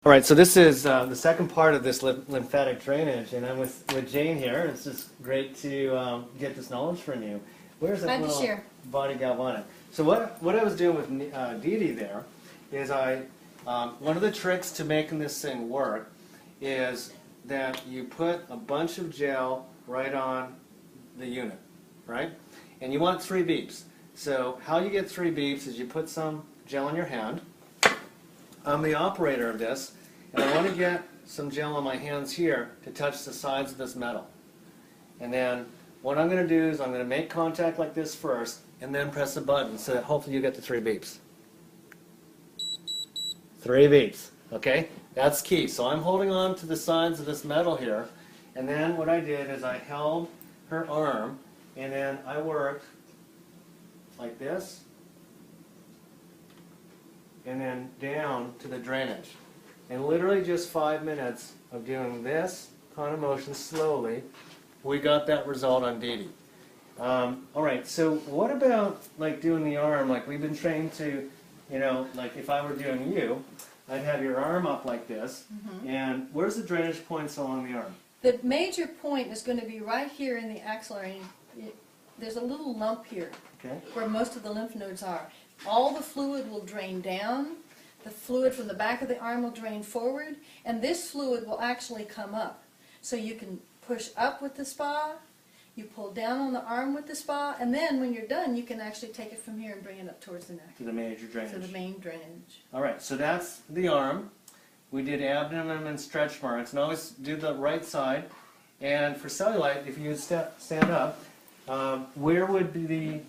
All right, so this is the second part of this lymphatic drainage, and I'm with Jane here. It's just great to get this knowledge from you. Where's that little body galvanic? So what I was doing with Dee Dee there is one of the tricks to making this thing work is that you put a bunch of gel right on the unit, right? And you want 3 beeps. So how you get 3 beeps is you put some gel in your hand. I'm the operator of this, and I want to get some gel on my hands here to touch the sides of this metal. And then what I'm going to do is I'm going to make contact like this first, and then press the button so that hopefully you get the 3 beeps. 3 beeps, okay? That's key. So I'm holding on to the sides of this metal here, and then what I did is I held her arm, and then I worked like this, and then down to the drainage. And literally just 5 minutes of doing this kind of motion slowly, we got that result on Dee Dee. All right, so what about like doing the arm? Like we've been trained to, you know, like if I were doing you, I'd have your arm up like this. And where's the drainage points along the arm? The major point is going to be right here in the axillary. There's a little lump here where most of the lymph nodes are. All the fluid will drain down, the fluid from the back of the arm will drain forward, and this fluid will actually come up. So you can push up with the spa, you pull down on the arm with the spa, and then when you're done you can actually take it from here and bring it up towards the neck. To the major drainage. To the main drainage. Alright, so that's the arm. We did abdomen and stretch marks, and always do the right side. And for cellulite, if you stand up, where would be the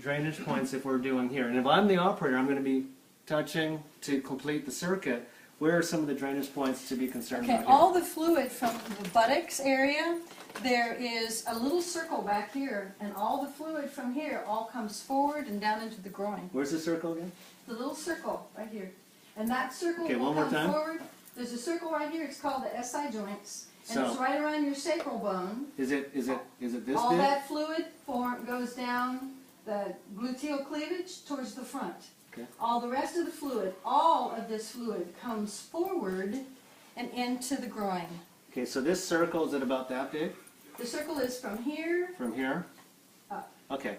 drainage points if we're doing here? And if I'm the operator, I'm going to be touching to complete the circuit. Where are some of the drainage points to be concerned about here? All the fluid from the buttocks area, there is a little circle back here, and all the fluid from here all comes forward and down into the groin. Where's the circle again? The little circle right here. And that circle one will more come time. forward. There's a circle right here, it's called the SI joints. And it's right around your sacral bone. Is it this All big? that fluid goes down the gluteal cleavage towards the front. Okay. All the rest of the fluid, all of this fluid comes forward and into the groin. Okay, so this circle, is it about that big? The circle is from here. From here? Up. Okay.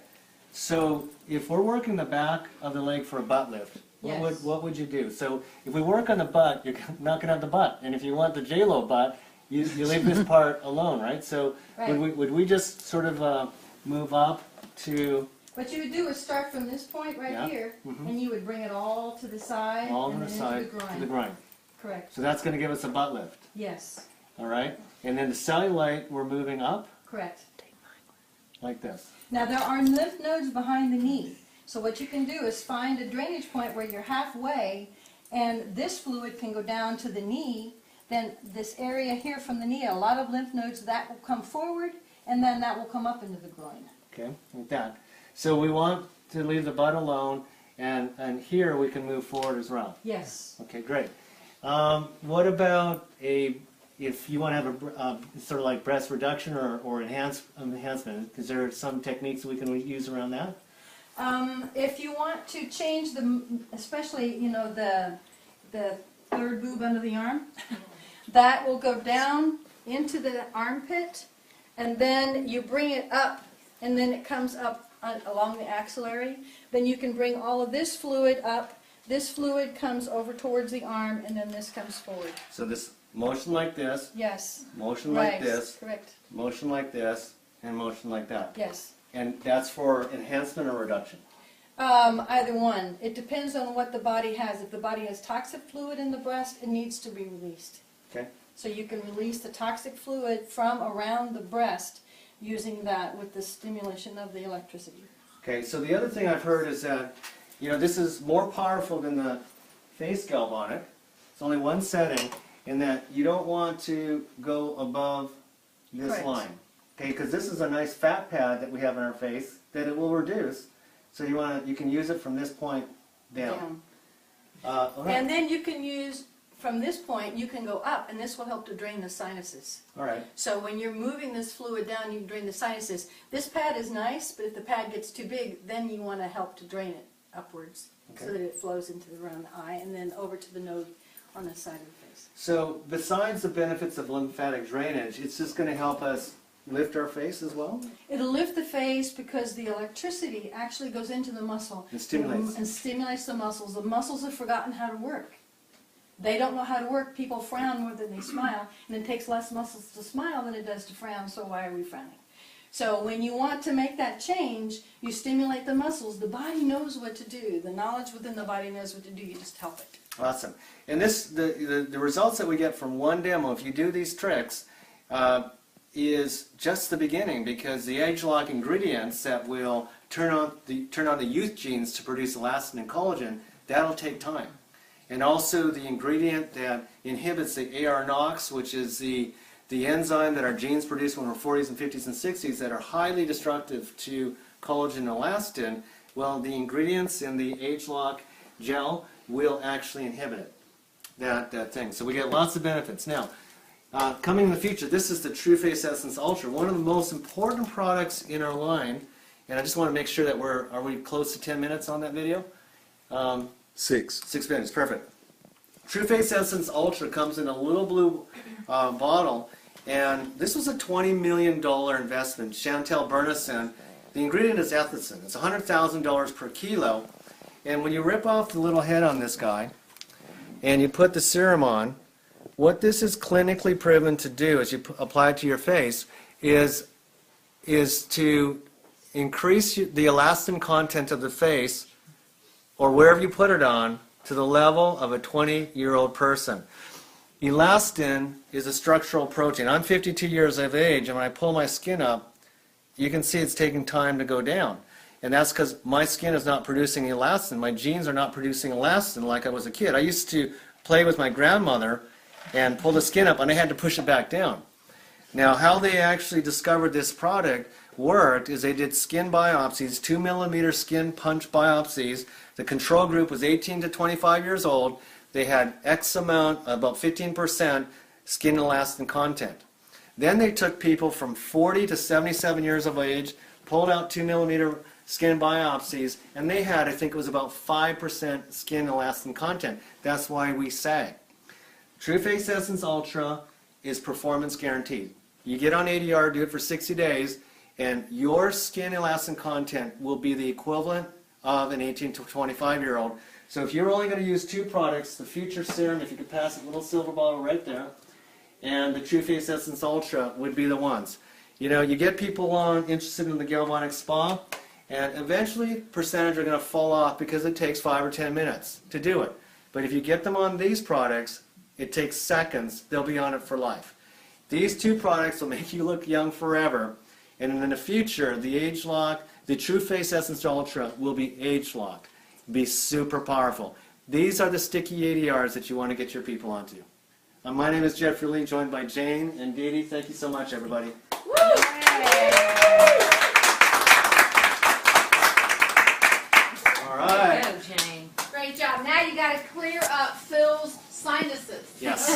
So if we're working the back of the leg for a butt lift, what would you do? So if we work on the butt, you're not going to have the butt. And if you want the J-Lo butt, you leave this part alone, right? So would we just sort of move up to... What you would do is start from this point right here, and you would bring it all to the side, all and to the then side into the groin. to the groin. Correct. So that's going to give us a butt lift. Yes. All right? And then the cellulite, we're moving up. Correct. Like this. Now there are lymph nodes behind the knee. So what you can do is find a drainage point where you're halfway, and this fluid can go down to the knee. Then this area here from the knee, a lot of lymph nodes, that will come forward, and then that will come up into the groin. Okay, like that. So we want to leave the butt alone, and here we can move forward as well. Yes. Okay, great. What about if you want to have a sort of like breast reduction or enhancement? Is there some techniques we can use around that? If you want to change especially the third boob under the arm, that will go down into the armpit, and then you bring it up, and then it comes up along the axillary. Then you can bring all of this fluid up. This fluid comes over towards the arm, and then this comes forward. So this motion like this. Yes. Motion like this. Correct. Motion like this, and motion like that. Yes. And that's for enhancement or reduction? Either one. It depends on what the body has. If the body has toxic fluid in the breast, it needs to be released. Okay. So you can release the toxic fluid from around the breast using that with the stimulation of the electricity. Okay, so the other thing I've heard is that, this is more powerful than the face galvanic. It's only one setting, in that you don't want to go above this line. Okay, because this is a nice fat pad that we have in our face that it will reduce. So you can use it from this point down. And then you can use, from this point, you can go up, and this will help to drain the sinuses. All right. So when you're moving this fluid down, you can drain the sinuses. This pad is nice, but if the pad gets too big, then you want to help to drain it upwards so that it flows into around the eye, and then over to the node on this side of the face. So besides the benefits of lymphatic drainage, it's just going to help us lift our face as well? It'll lift the face because the electricity actually goes into the muscle And stimulates. and stimulates the muscles. The muscles have forgotten how to work. They don't know how to work. People frown more than they smile, and it takes less muscles to smile than it does to frown, so why are we frowning? So when you want to make that change, you stimulate the muscles. The body knows what to do. The knowledge within the body knows what to do. You just help it. Awesome. And this, the results that we get from one demo, if you do these tricks, is just the beginning, because the age-lock ingredients that will turn on the youth genes to produce elastin and collagen, that'll take time. And also the ingredient that inhibits the AR-NOx, which is the enzyme that our genes produce when we're 40s and 50s and 60s that are highly destructive to collagen and elastin, well, the ingredients in the age-lock gel will actually inhibit it, that thing. So we get lots of benefits. Now, coming in the future, this is the True Face Essence Ultra, one of the most important products in our line. And I just want to make sure that are we close to 10 minutes on that video? 6 minutes, perfect. True Face Essence Ultra comes in a little blue bottle, and this was a $20 million investment. Chantel Bernison, the ingredient is ethicin. It's $100,000 per kilo, and when you rip off the little head on this guy, and you put the serum on, what this is clinically proven to do as you apply it to your face is to increase the elastin content of the face, or wherever you put it on, to the level of a 20-year-old person. Elastin is a structural protein. I'm 52 years of age, and when I pull my skin up, you can see it's taking time to go down. And that's because my skin is not producing elastin. My genes are not producing elastin like I was a kid. I used to play with my grandmother and pull the skin up, and I had to push it back down. Now, how they actually discovered this product worked is they did skin biopsies, 2mm skin punch biopsies. The control group was 18 to 25 years old. They had X amount, about 15% skin elastin content. Then they took people from 40 to 77 years of age, pulled out 2mm skin biopsies, and they had, I think it was about 5% skin elastin content. That's why we sag. True Face Essence Ultra is performance guaranteed. You get on ADR, do it for 60 days, and your skin elastin content will be the equivalent of an 18 to 25-year-old. So if you're only going to use 2 products, the Future Serum, if you could pass a little silver bottle right there, and the True Face Essence Ultra would be the ones. You know, you get people interested in the Galvanic Spa, and eventually percentage are going to fall off because it takes 5 or 10 minutes to do it. But if you get them on these products, it takes seconds. They'll be on it for life. These 2 products will make you look young forever. And in the future, the Age Lock, the True Face Essence Ultra will be Age Lock. Be super powerful. These are the sticky ADRs that you want to get your people onto. My name is Jeffrey Lee, joined by Jane and Dee Dee. Thank you so much, everybody. Woo! All right. Good job, Jane. Great job. Now you got to clear up Phil's sinuses. Yes.